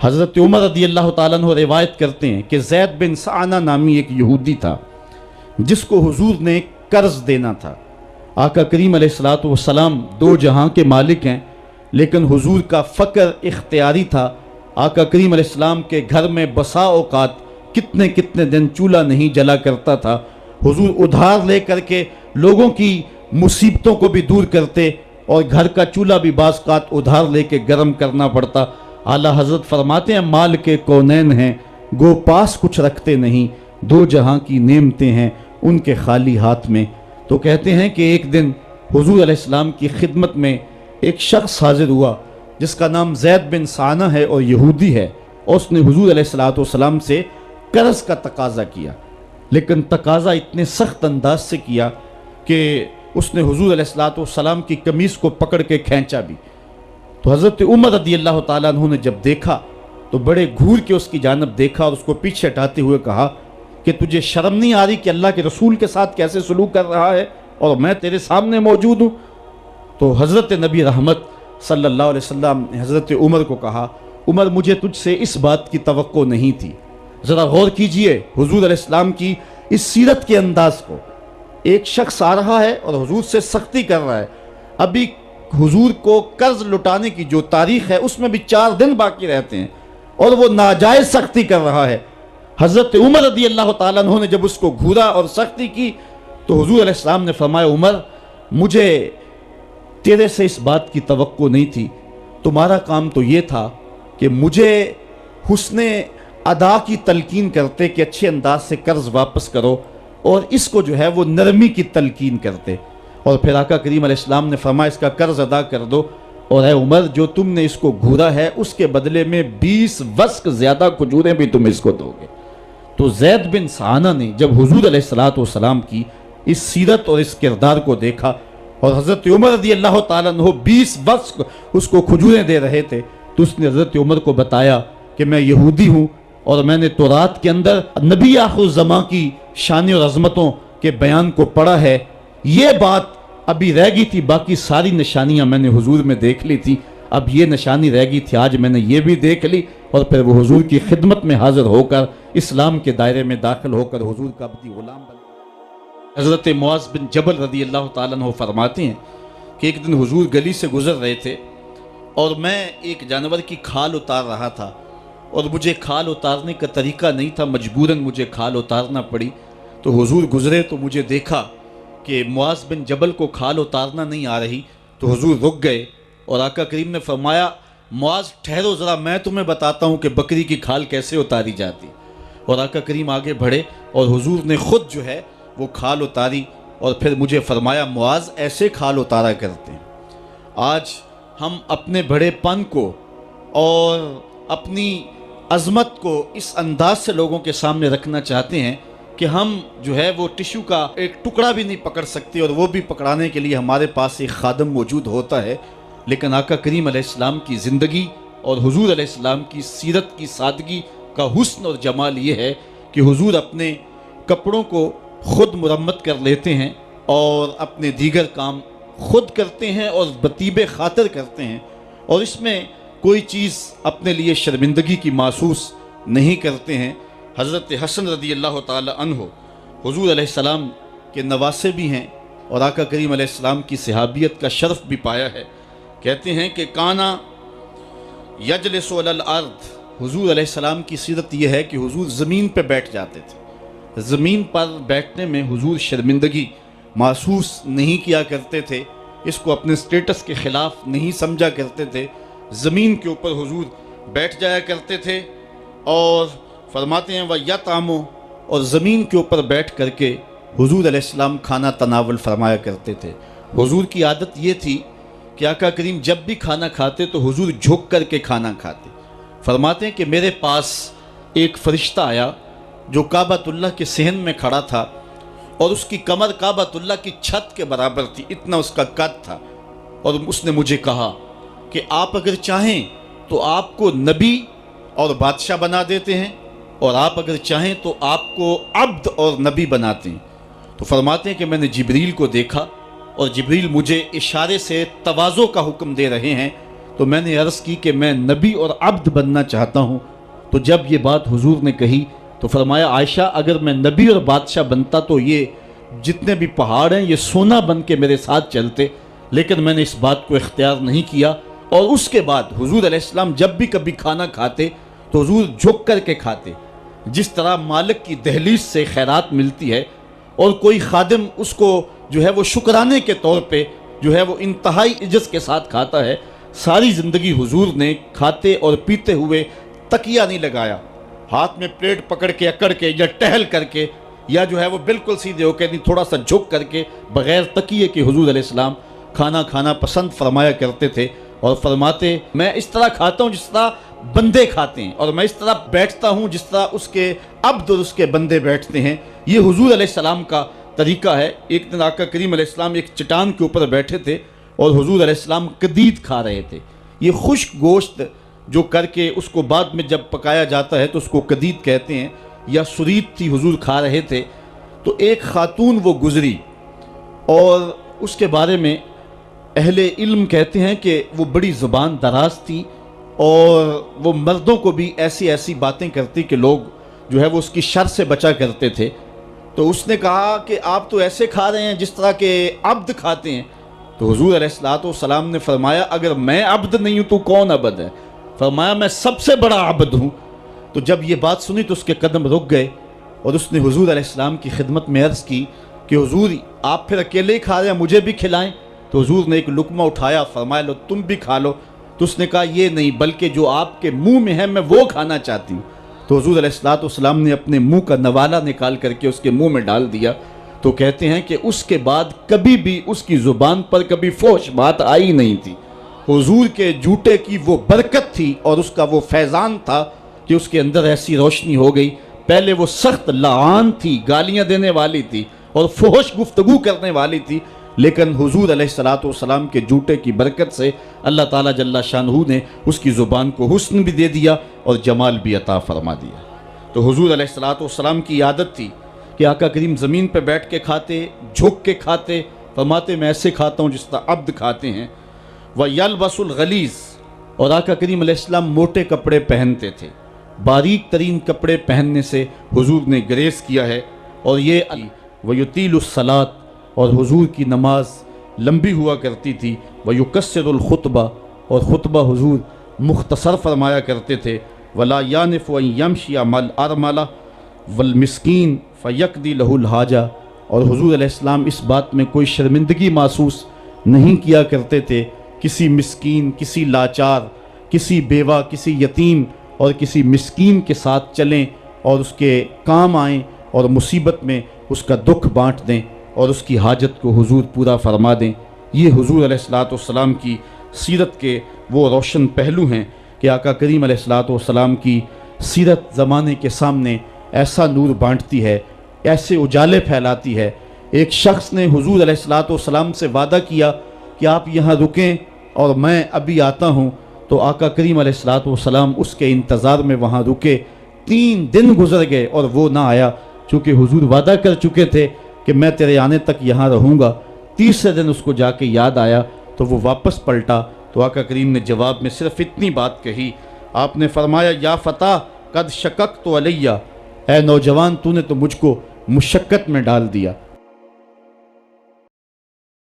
حضرت عمر رضی اللہ تعالیٰ عنہ روایت کرتے ہیں کہ زید بن سعنہ نامی ایک یہودی تھا جس کو حضور نے قرض دینا تھا۔ آقا کریم علیہ الصلوۃ والسلام دو جہاں کے مالک ہیں، لیکن حضور کا فقر اختیاری تھا۔ آقا کریم علیہ السلام کے گھر میں بسا اوقات کتنے دن چولہا نہیں جلا کرتا تھا۔ حضور ادھار لے کر کے لوگوں کی مصیبتوں کو بھی دور کرتے، اور گھر کا چولہا بھی بعض اوقات ادھار لے کے گرم کرنا پڑتا۔ اعلیٰ حضرت فرماتے ہیں مال کے کونین ہیں گو پاس کچھ رکھتے نہیں، دو جہاں کی نعمتیں ہیں ان کے خالی ہاتھ میں۔ تو کہتے ہیں کہ ایک دن حضور علیہ السلام کی خدمت میں ایک شخص حاضر ہوا جس کا نام زید بن سعنہ ہے اور یہودی ہے، اور اس نے حضور علیہ السلام سے قرض کا تقاضا کیا، لیکن تقاضا اتنے سخت انداز سے کیا کہ اس نے حضور علیہ السلام کی قمیص کو پکڑ کے کھینچا بھی۔ تو حضرت عمر رضی اللہ تعالیٰ عنہ نے جب دیکھا تو بڑے گھور کے اس کی جانب دیکھا اور اس کو پیچھے ہٹاتے ہوئے کہا کہ تجھے شرم نہیں آ رہی کہ اللہ کے رسول کے ساتھ کیسے سلوک کر رہا ہے اور میں تیرے سامنے موجود ہوں؟ تو حضرت نبی رحمت صلی اللہ علیہ وسلم نے حضرت عمر کو کہا عمر مجھے تجھ سے اس بات کی توقع نہیں تھی۔ ذرا غور کیجئے حضور علیہ السلام کی اس سیرت کے انداز کو۔ ایک شخص آ رہا ہے اور حضور سے سختی کر رہا ہے، ابھی حضور کو قرض لٹانے کی جو تاریخ ہے اس میں بھی 4 دن باقی رہتے ہیں، اور وہ ناجائز سختی کر رہا ہے۔ حضرت عمر رضی اللہ تعالیٰ عنہ نے جب اس کو گھورا اور سختی کی تو حضور علیہ السلام نے فرمایا عمر مجھے تیرے سے اس بات کی توقع نہیں تھی، تمہارا کام تو یہ تھا کہ مجھے حسن ادا کی تلقین کرتے کہ اچھے انداز سے قرض واپس کرو، اور اس کو جو ہے وہ نرمی کی تلقین کرتے، اور پھر آقا کریم علیہ السلام نے فرمایا اس کا قرض ادا کر دو، اور اے عمر جو تم نے اس کو گھورا ہے اس کے بدلے میں 20 وسق زیادہ کھجوریں بھی تم اس کو دو گے۔ تو زید بن سعنہ نے جب حضور علیہ السلام کی اس سیرت اور اس کردار کو دیکھا، اور حضرت عمر رضی اللہ تعالیٰ عنہ 20 وسق اس کو کھجوریں دے رہے تھے، تو اس نے حضرت عمر کو بتایا کہ میں یہودی ہوں اور میں نے تورات کے اندر نبی آخر الزماں کی شان اور عظمتوں کے بیان کو پڑھا ہے، یہ بات ابھی رہ گئی تھی، باقی ساری نشانیاں میں نے حضور میں دیکھ لی تھی، اب یہ نشانی رہ گئی تھی، آج میں نے یہ بھی دیکھ لی، اور پھر وہ حضور کی خدمت میں حاضر ہو کر اسلام کے دائرے میں داخل ہو کر حضور کا عبدی غلام بن۔ حضرت معاذ بن جبل رضی اللہ تعالیٰ عنہ فرماتے ہیں کہ ایک دن حضور گلی سے گزر رہے تھے اور میں ایک جانور کی کھال اتار رہا تھا، اور مجھے کھال اتارنے کا طریقہ نہیں تھا، مجبوراً مجھے کھال اتارنا پڑی۔ تو حضور گزرے تو مجھے دیکھا کہ معاذ بن جبل کو کھال اتارنا نہیں آ رہی، تو حضور رک گئے اور آقا کریم نے فرمایا معاذ ٹھہرو ذرا میں تمہیں بتاتا ہوں کہ بکری کی کھال کیسے اتاری جاتی، اور آقا کریم آگے بڑھے اور حضور نے خود جو ہے وہ کھال اتاری، اور پھر مجھے فرمایا معاذ ایسے کھال اتارا کرتے ہیں۔ آج ہم اپنے بڑے پن کو اور اپنی عظمت کو اس انداز سے لوگوں کے سامنے رکھنا چاہتے ہیں کہ ہم جو ہے وہ ٹشو کا ایک ٹکڑا بھی نہیں پکڑ سکتے، اور وہ بھی پکڑانے کے لیے ہمارے پاس ایک خادم موجود ہوتا ہے۔ لیکن آقا کریم علیہ السلام کی زندگی اور حضور علیہ السلام کی سیرت کی سادگی کا حسن اور جمال یہ ہے کہ حضور اپنے کپڑوں کو خود مرمت کر لیتے ہیں اور اپنے دیگر کام خود کرتے ہیں اور بطیب خاطر کرتے ہیں، اور اس میں کوئی چیز اپنے لیے شرمندگی کی محسوس نہیں کرتے ہیں۔ حضرت حسن رضی اللہ تعالی عنہ حضور علیہ السلام کے نواسے بھی ہیں اور آقا کریم علیہ السلام کی صحابیت کا شرف بھی پایا ہے۔ کہتے ہیں کہ کانا یجلس علی الارض، حضور علیہ السلام کی سیرت یہ ہے کہ حضور زمین پہ بیٹھ جاتے تھے، زمین پر بیٹھنے میں حضور شرمندگی محسوس نہیں کیا کرتے تھے، اس کو اپنے سٹیٹس کے خلاف نہیں سمجھا کرتے تھے، زمین کے اوپر حضور بیٹھ جایا کرتے تھے، اور فرماتے ہیں وَيَطْعَمُ، اور زمین کے اوپر بیٹھ کر کے حضور علیہ السلام کھانا تناول فرمایا کرتے تھے۔ حضور کی عادت یہ تھی کہ آقا کریم جب بھی کھانا کھاتے تو حضور جھک کر کے کھانا کھاتے۔ فرماتے ہیں کہ میرے پاس ایک فرشتہ آیا جو کعبۃ اللہ کے صحن میں کھڑا تھا، اور اس کی کمر کعبۃ اللہ کی چھت کے برابر تھی، اتنا اس کا قد تھا، اور اس نے مجھے کہا کہ آپ اگر چاہیں تو آپ کو نبی اور بادشاہ بنا دیتے ہیں، اور آپ اگر چاہیں تو آپ کو عبد اور نبی بناتے ہیں۔ تو فرماتے ہیں کہ میں نے جبریل کو دیکھا، اور جبریل مجھے اشارے سے تواضع کا حکم دے رہے ہیں، تو میں نے عرض کی کہ میں نبی اور عبد بننا چاہتا ہوں۔ تو جب یہ بات حضور نے کہی تو فرمایا عائشہ اگر میں نبی اور بادشاہ بنتا تو یہ جتنے بھی پہاڑ ہیں یہ سونا بن کے میرے ساتھ چلتے، لیکن میں نے اس بات کو اختیار نہیں کیا۔ اور اس کے بعد حضور علیہ السلام جب بھی کبھی کھانا کھاتے تو حضور جھک کر کے کھاتے، جس طرح مالک کی دہلیز سے خیرات ملتی ہے اور کوئی خادم اس کو جو ہے وہ شکرانے کے طور پہ جو ہے وہ انتہائی عجز کے ساتھ کھاتا ہے، ساری زندگی حضور نے کھاتے اور پیتے ہوئے تکیہ نہیں لگایا، ہاتھ میں پلیٹ پکڑ کے اکڑ کے یا ٹہل کر کے یا جو ہے وہ بالکل سیدھے ہو کے نہیں، تھوڑا سا جھک کر کے بغیر تکیے کے حضور علیہ السلام کھانا کھانا پسند فرمایا کرتے تھے، اور فرماتے میں اس طرح کھاتا ہوں جس طرح بندے کھاتے ہیں، اور میں اس طرح بیٹھتا ہوں جس طرح اس کے عبد اور اس کے بندے بیٹھتے ہیں۔ یہ حضور علیہ السلام کا طریقہ ہے۔ ایک دن آقا کریم علیہ السلام ایک چٹان کے اوپر بیٹھے تھے اور حضور علیہ السلام قدید کھا رہے تھے۔ یہ خشک گوشت جو کر کے اس کو بعد میں جب پکایا جاتا ہے تو اس کو قدید کہتے ہیں، یا سرید تھی، حضور کھا رہے تھے۔ تو ایک خاتون وہ گزری اور اس کے بارے میں اہل علم کہتے ہیں کہ وہ بڑی زبان دراز تھی اور وہ مردوں کو بھی ایسی ایسی باتیں کرتی کہ لوگ جو ہے وہ اس کی شر سے بچا کرتے تھے۔ تو اس نے کہا کہ آپ تو ایسے کھا رہے ہیں جس طرح کے عبد کھاتے ہیں۔ تو حضور علیہ السلام نے فرمایا اگر میں عبد نہیں ہوں تو کون عبد ہے؟ فرمایا میں سب سے بڑا عبد ہوں۔ تو جب یہ بات سنی تو اس کے قدم رک گئے اور اس نے حضور علیہ السلام کی خدمت میں عرض کی کہ حضور آپ پھر اکیلے ہی کھا رہے ہیں، مجھے بھی کھلائیں۔ تو حضور نے ایک لقمہ اٹھایا، فرمایا لو تم بھی کھا لو۔ تو اس نے کہا یہ نہیں، بلکہ جو آپ کے منہ میں ہے میں وہ کھانا چاہتی ہوں۔ تو حضور علیہ السلام نے اپنے منہ کا نوالا نکال کر کے اس کے منہ میں ڈال دیا۔ تو کہتے ہیں کہ اس کے بعد کبھی بھی اس کی زبان پر کبھی فحش بات آئی نہیں تھی۔ حضور کے جوٹے کی وہ برکت تھی اور اس کا وہ فیضان تھا کہ اس کے اندر ایسی روشنی ہو گئی۔ پہلے وہ سخت لعان تھی، گالیاں دینے والی تھی اور فحش گفتگو کرنے والی تھی، لیکن حضور علیہ السلام کے جوٹے کی برکت سے اللہ تعالیٰ جل شانہ نے اس کی زبان کو حسن بھی دے دیا اور جمال بھی عطا فرما دیا۔ تو حضور علیہ السلام کی عادت تھی کہ آقا کریم زمین پہ بیٹھ کے کھاتے، جھک کے کھاتے، فرماتے میں ایسے کھاتا ہوں جس طرح عبد کھاتے ہیں۔ وَيَلْبَسُ الْغَلِيظ، اور آقا کریم علیہ السلام موٹے کپڑے پہنتے تھے، باریک ترین کپڑے پہننے سے حضور نے گریز کیا ہے۔ اور یہ وَيُطِيلُ الصَّلَاةَ، اور حضور کی نماز لمبی ہوا کرتی تھی۔ وَيُقَصِّرُ الْخُطْبَةَ، اور خطبہ حضور مختصر فرمایا کرتے تھے۔ وَلَا يَانِفُ أَن يَمْشِيَ مَعَ الْأَرْمَلَةِ وَالْمِسْكِينِ فَيَقْضِي لَهُ الْحَاجَةَ، اور حضور علیہ السلام اس بات میں کوئی شرمندگی محسوس نہیں کیا کرتے تھے کسی مسکین، کسی لاچار، کسی بیوہ، کسی یتیم اور کسی مسکین کے ساتھ چلیں اور اس کے کام آئیں اور مصیبت میں اس کا دکھ بانٹ دیں اور اس کی حاجت کو حضور پورا فرما دیں۔ یہ حضور علیہ السلام کی سیرت کے وہ روشن پہلو ہیں کہ آقا کریم علیہ السلام کی سیرت زمانے کے سامنے ایسا نور بانٹتی ہے، ایسے اجالے پھیلاتی ہے۔ ایک شخص نے حضور علیہ السلام سے وعدہ کیا کہ آپ یہاں رکیں اور میں ابھی آتا ہوں، تو آقا کریم علیہ السلام اس کے انتظار میں وہاں رکے۔ 3 دن گزر گئے اور وہ نہ آیا، چونکہ حضور وعدہ کر چکے تھے کہ میں تیرے آنے تک یہاں رہوں گا۔ تیسرے دن اس کو جا کے یاد آیا تو وہ واپس پلٹا، تو آقا کریم نے جواب میں صرف اتنی بات کہی، آپ نے فرمایا یا فتح قد شککت علیہ، اے نوجوان تو نے تو مجھ کو مشقت میں ڈال دیا۔